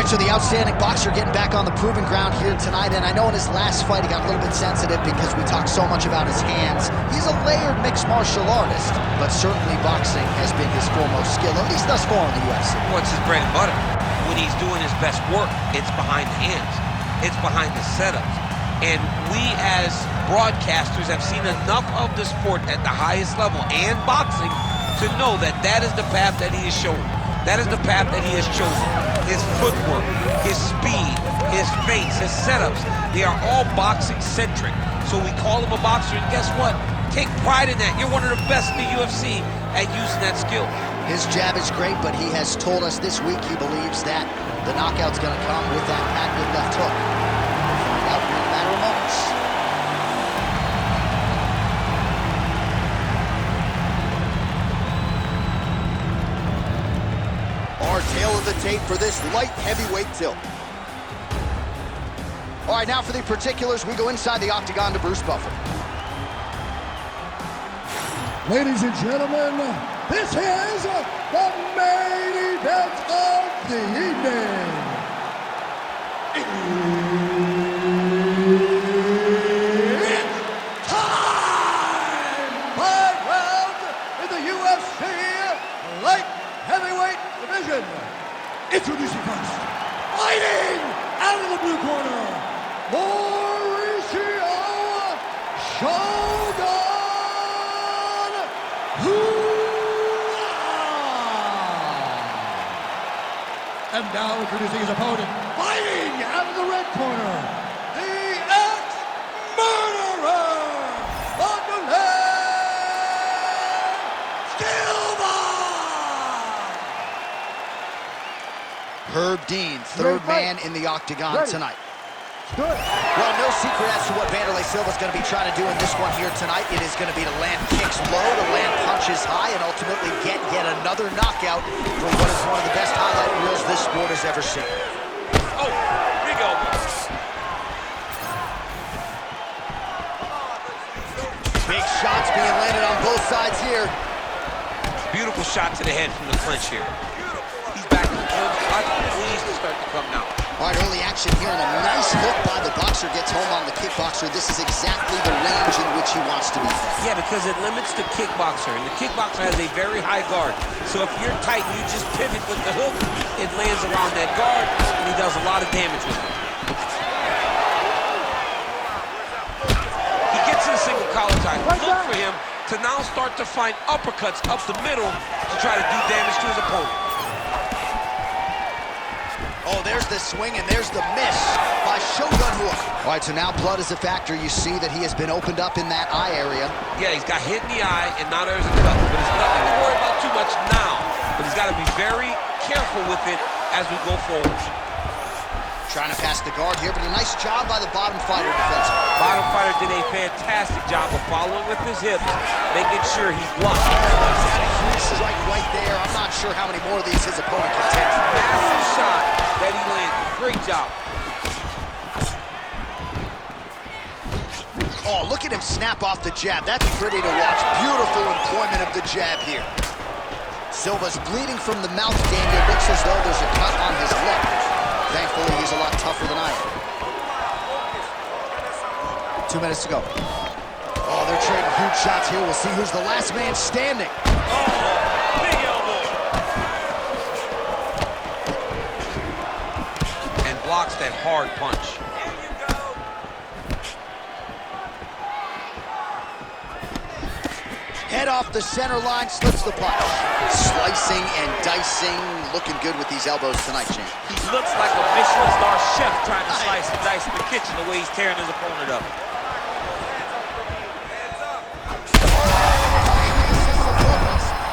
right, so the outstanding boxer getting back on the proving ground here tonight, and I know in his last fight he got a little bit sensitive because we talked so much about his hands. He's a layered mixed martial artist, but certainly boxing has been his foremost skill, at least thus far in the UFC. What's his bread and butter? When he's doing his best work, it's behind the hands. It's behind the setups. And we as broadcasters have seen enough of the sport at the highest level and boxing to know that that is the path that he is showing. That is the path that he has chosen. His footwork, his speed, his face, his setups, they are all boxing-centric. So we call him a boxer, and guess what? Take pride in that. You're one of the best in the UFC at using that skill. His jab is great, but he has told us this week he believes that the knockout's going to come with that patented left hook. We'll find out in a matter of moments. Our tail of the tape for this light heavyweight tilt. All right, now for the particulars, we go inside the octagon to Bruce Buffer. Ladies and gentlemen, this is the main event of the evening. It's time! 5 rounds in the UFC light heavyweight division. Introducing first, fighting out of the blue corner, Mauricio Shogan. And now introducing his opponent, fighting out of the red corner, the ex-murderer, Wanderlei Silva! Herb Dean, third man in the octagon tonight. Well, no secret as to what Wanderlei Silva is going to be trying to do in this one here tonight. It is going to be to land kicks low, to land punches high, and ultimately get yet another knockout for what is one of the best highlight reels this sport has ever seen. Oh, big elbow. Big shots being landed on both sides here. Beautiful shot to the head from the clinch here. He's back in the clinch. I think pleased to start to come now. All right, early action here, and a nice hook by the boxer gets home on the kickboxer. This is exactly the range in which he wants to be. Yeah, because it limits the kickboxer, and the kickboxer has a very high guard. So if you're tight and you just pivot with the hook, it lands around that guard, and he does a lot of damage with it. He gets in a single collar tie. Look for him to now start to find uppercuts up the middle to try to do damage to his opponent. Oh, there's the swing, and there's the miss by Shogun hook. All right, so now blood is a factor. You see that he has been opened up in that eye area. Yeah, he's got hit in the eye, and now there's a cut. But it's nothing to worry about too much now. But he's got to be very careful with it as we go forward. Trying to pass the guard here, but a nice job by the bottom fighter defensively. Bottom fighter did a fantastic job of following with his hips, making sure he's blocked. Strike right there. I'm not sure how many more of these his opponent can take. Massive shot that he landed. Great job. Oh, look at him snap off the jab. That's pretty to watch. Beautiful employment of the jab here. Silva's bleeding from the mouth, Daniel. Looks as though there's a cut on his lip. Thankfully, he's a lot tougher than I am. 2 minutes to go. Oh, they're trading huge shots here. We'll see who's the last man standing. Oh, big elbow. And blocks that hard punch. Head off the center line, slips the punch. Slicing and dicing, looking good with these elbows tonight, Shane. He looks like a Michelin star chef trying to slice and dice in the kitchen the way he's tearing his opponent up.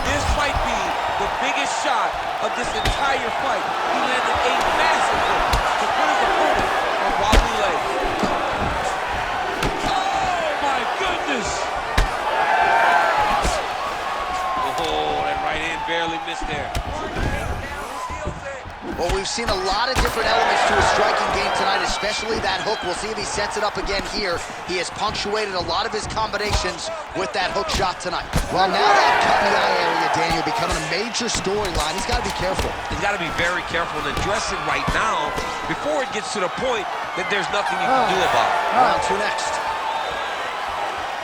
This might be the biggest shot of this entire fight. He landed a massive hook to put his opponent on Wanderlei. Oh my goodness! Oh, that right hand barely missed there. Well, we've seen a lot of different elements to his striking game tonight, especially that hook. We'll see if he sets it up again here. He has punctuated a lot of his combinations with that hook shot tonight. Well, now that cut in the eye area, Daniel, becoming a major storyline. He's got to be careful. He's got to be very careful and address it right now before it gets to the point that there's nothing you can do about it. Round 2 next.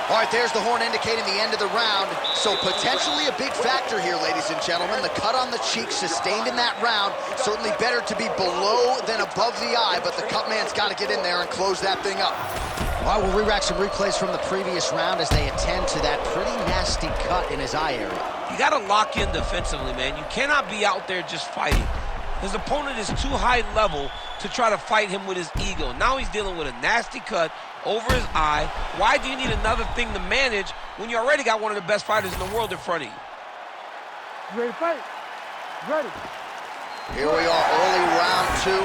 All right, there's the horn indicating the end of the round. So potentially a big factor here, ladies and gentlemen. The cut on the cheek sustained in that round. Certainly better to be below than above the eye, but the cut man's got to get in there and close that thing up. All right, we'll re-rack some replays from the previous round as they attend to that pretty nasty cut in his eye area. You got to lock in defensively, man. You cannot be out there just fighting. His opponent is too high level to try to fight him with his ego. Now he's dealing with a nasty cut over his eye. Why do you need another thing to manage when you already got one of the best fighters in the world in front of you? You ready to fight? Ready. Here we are, early round 2.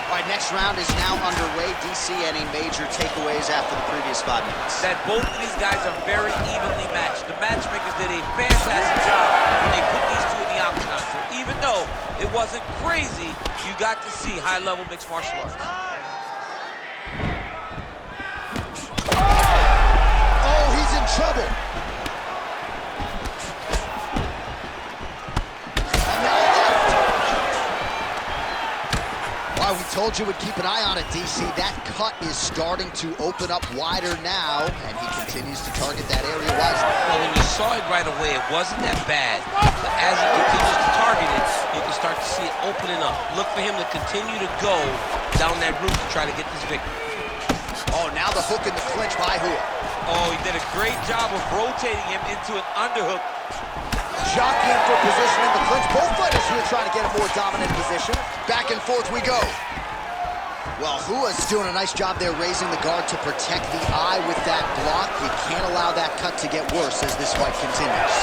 All right, next round is now underway. DC, any major takeaways after the previous 5 minutes? That both of these guys are very evenly matched. The matchmakers did a fantastic job when they put these two in the octagon. So even though it wasn't crazy, you got to see high-level mixed martial arts. Oh, he's in trouble. Wow, we told you we'd keep an eye on it, DC. That cut is starting to open up wider now, and he continues to target that area wisely. Well, when you saw it right away, it wasn't that bad. But as he continues to target it, you can start to see it opening up. Look for him to continue to go down that route to try to get this victory. Oh, now the hook in the clinch by Hua. Oh, he did a great job of rotating him into an underhook. Jockeying for position in the clinch. Both fighters here trying to get a more dominant position. Back and forth we go. Well, Hua's doing a nice job there raising the guard to protect the eye with that block. You can't allow that cut to get worse as this fight continues.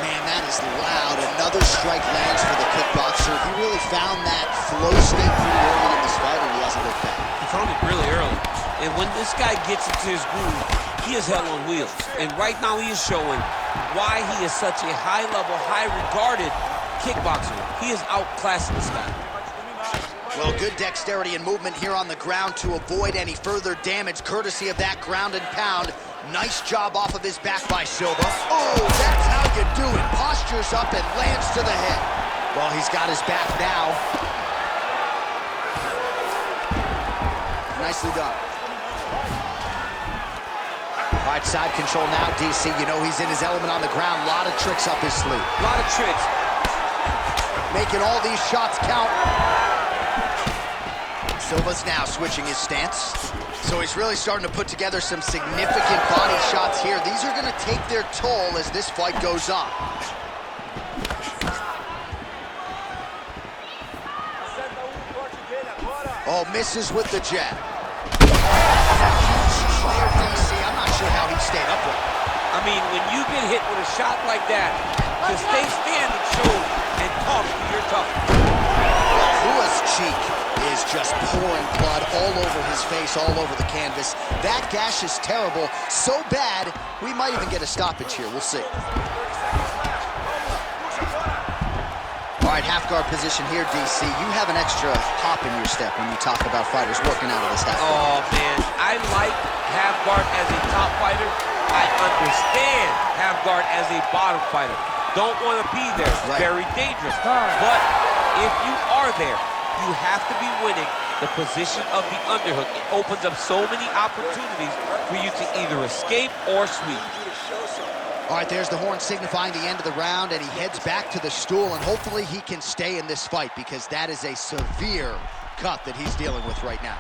Man, that is loud. Another strike lands for the kickboxer. He really found that flow state pretty early in this fight, and he hasn't looked back. He found it really early. And when this guy gets into his groove, he is hell on wheels. And right now he is showing why he is such a high-level, high-regarded kickboxer. He is outclassing this guy. Well, good dexterity and movement here on the ground to avoid any further damage, courtesy of that ground and pound. Nice job off of his back by Silva. Oh, that's how you do it. Postures up and lands to the head. Well, he's got his back now. Nicely done. All right, side control now, DC. You know he's in his element on the ground. A lot of tricks up his sleeve. A lot of tricks. Making all these shots count. Silva's now switching his stance. So he's really starting to put together some significant body shots here. These are going to take their toll as this fight goes on. Oh, misses with the jab. I'm not sure how he stayed upright. I mean, when you get hit with a shot like that, to stay standing shows and talk to your toughness. Well, Hua's cheek is just pouring blood all over his face, all over the canvas. That gash is terrible, so bad, we might even get a stoppage here. We'll see. All right, half guard position here, DC. You have an extra hop in your step when you talk about fighters working out of this half guard. Oh, man, I like half guard as a top fighter. I understand half guard as a bottom fighter. Don't want to be there. Right. Very dangerous. But if you are there, you have to be winning the position of the underhook. It opens up so many opportunities for you to either escape or sweep. All right, there's the horn signifying the end of the round, and he heads back to the stool, and hopefully he can stay in this fight because that is a severe cut that he's dealing with right now.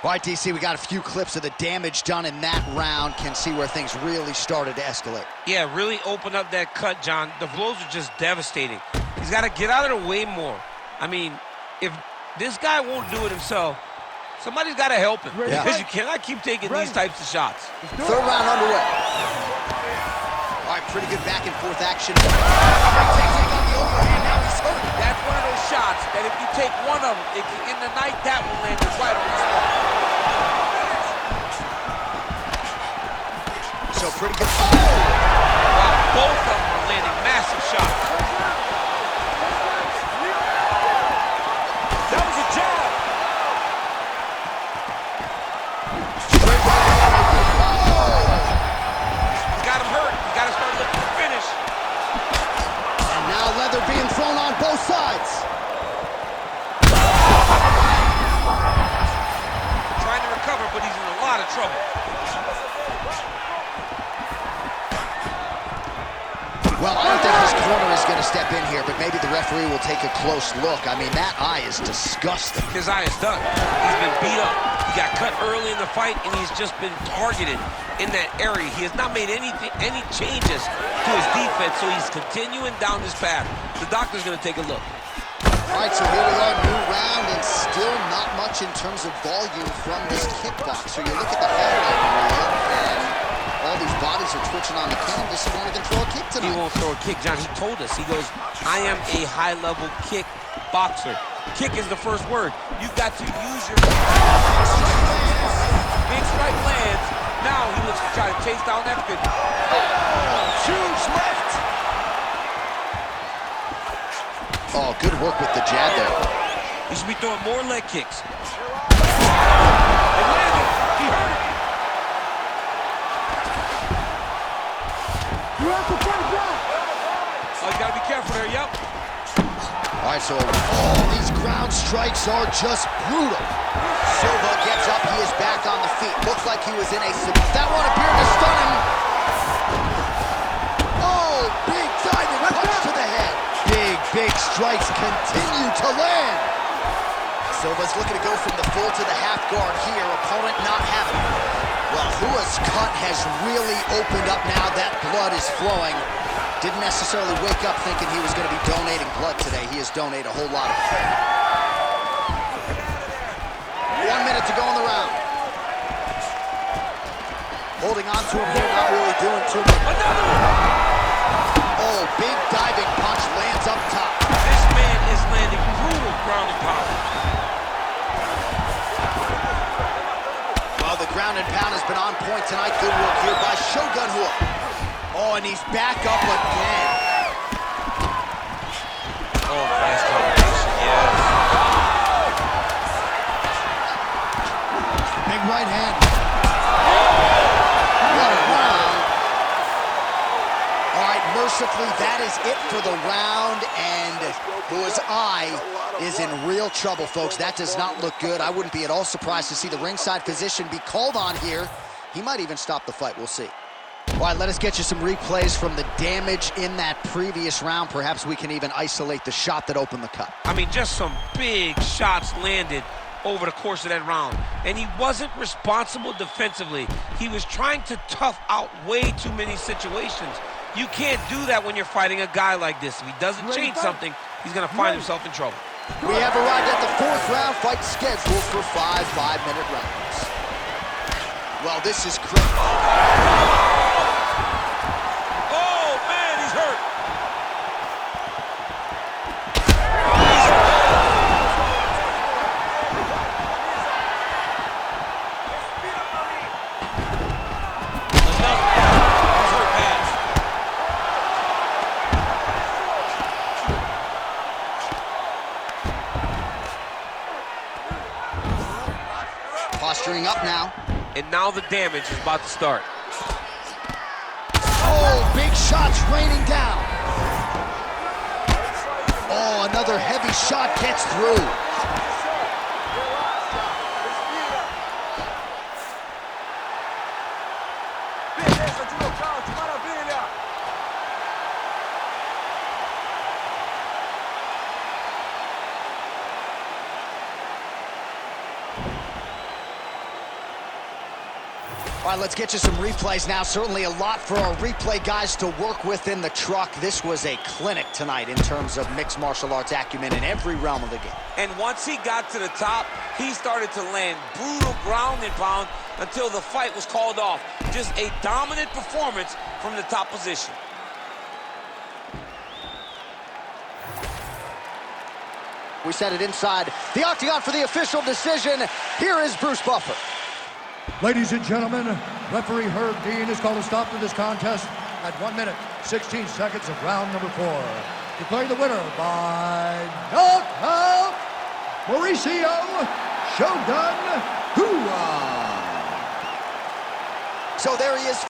All right, DC, we got a few clips of the damage done in that round. Can see where things really started to escalate. Yeah, really open up that cut, John. The blows are just devastating. He's got to get out of the way more. I mean, if this guy won't do it himself, somebody's got to help him. Yeah. Because you cannot keep taking these types of shots. Third round underway. All right, pretty good back and forth action. Take on the overhand, now he's hurt. That's one of those shots that if you take one of them, if you're in the night, that will land you right on the spot. So pretty good. Oh! Wow, both of them are landing massive shots. That was a jab. Straight right. of trouble. Well, I don't think his corner is going to step in here, but maybe the referee will take a close look. I mean, that eye is disgusting. His eye is done. He's been beat up. He got cut early in the fight, and he's just been targeted in that area. He has not made any changes to his defense, so he's continuing down this path. The doctor's going to take a look. All right, so here we are, new round, and still not much in terms of volume from this kickboxer. You look at the highlight reel, and all these bodies are twitching on the canvas. He won't even throw a kick tonight. He won't throw a kick, John. He told us. He goes, I am a high-level kick boxer. Kick is the first word. You've got to use your... Big strike lands. Now he looks to try to chase down that 50. Huge left. Oh, good work with the jab there. He should be throwing more leg kicks. It landed. He hurt it. Oh, you gotta be careful there, yep. All right, so these ground strikes are just brutal. Silva gets up, he is back on the feet. Looks like he was in a... That one appeared to stun him. Oh, big diving punch to the head. Big strikes continue to land. Silva's looking to go from the full to the half guard here. Opponent not having it. Well, Hua's cut has really opened up now. That blood is flowing. Didn't necessarily wake up thinking he was going to be donating blood today. He has donated a whole lot of it. 1 minute to go in the round. Holding on to him here, not really doing too much. Another one! Oh, big diving punch lands up top. This man is landing brutal ground and pound. Well, the ground and pound has been on point tonight. Good work here by Shogun Hua. Oh, and he's back up again. Oh, fast combination, yes. Big right hand. What a round. All right, mercifully, that is it for the round, and Hua's eye is in real trouble, folks. That does not look good. I wouldn't be at all surprised to see the ringside physician be called on here. He might even stop the fight. We'll see. All right, let us get you some replays from the damage in that previous round. Perhaps we can even isolate the shot that opened the cut. I mean, just some big shots landed over the course of that round. And he wasn't responsible defensively. He was trying to tough out way too many situations. You can't do that when you're fighting a guy like this. If he doesn't change something, he's going to find himself in trouble. We have arrived at the fourth round, fight scheduled for 5 5-minute rounds. Well, this is critical. Posturing up now. And now the damage is about to start. Oh, big shots raining down. Oh, another heavy shot gets through. All right, let's get you some replays now. Certainly a lot for our replay guys to work with in the truck. This was a clinic tonight in terms of mixed martial arts acumen in every realm of the game. And once he got to the top, he started to land brutal ground and pound until the fight was called off. Just a dominant performance from the top position. We set it inside the octagon for the official decision. Here is Bruce Buffer. Ladies and gentlemen, referee Herb Dean has called a stop to this contest at 1 minute, 16 seconds of round number 4. Declaring the winner by knockout, Mauricio Shogun Hua. So there he is.